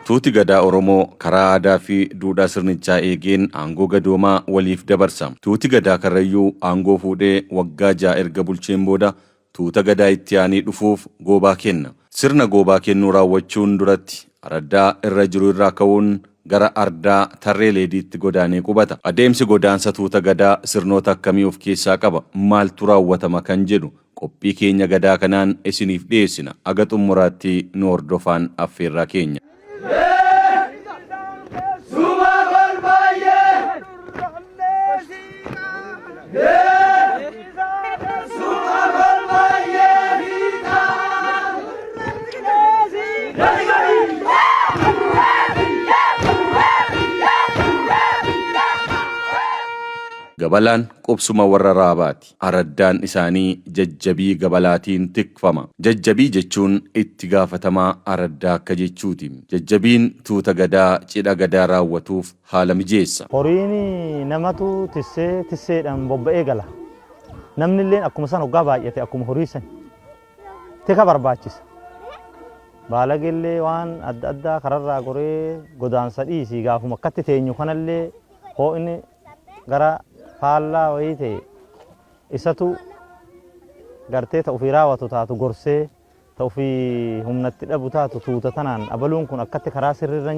Tuuti gadaa Oromoo karaa aadaa fi duudhaa sirnichaa eegeen aangoo gadoomaa waliif dabarsa. Tuuti gadaa Karrayyuu aangoo fuudhee waggaa 6 erga bulcheen booda tuuta gadaa itti aanee dhufuuf goobaa kenna. Sirna goobaa kennuu raawwachuun duratti araddaa irra jiru irraa ka'uun gara ardaa tarree leediitti godaanee qubata. Adeemsi godaansa tuuta gadaa sirnoota akkamii of keessaa qaba? Maaltu raawwatama kan jedhu qophii keenya gadaa kanaan isiniif dhiyeessina. Aga xumuraatti nu hordofaan affeerraa keenya. Gabalaan qubsuma warra raabaati. Araddaan isaanii jajjabii gabalaatiin tikfama. Jajjabii jechuun itti gaafatamaa araddaa akka jechuuti. Jajjabiin tuuta gadaa cidha gadaa raawwatuuf haala mijeessa. Horiin namatu tisseedhaan bobba'ee gala. Namni illee akkuma san hoggaa baay'ate akkuma horii san tika barbaachisa. Baalageellee waan adda addaa kararraa goree godaansa dhiisii gaafuma akkatti teenyu kanallee hoo'inni gara faallaa wayii ta'e isatu gartee ta'u fi raawwatu taatu gorsee ta'u fi humnatti dhabu taatu tuuta tanaan abaluun kun akkatti karaa sirriirra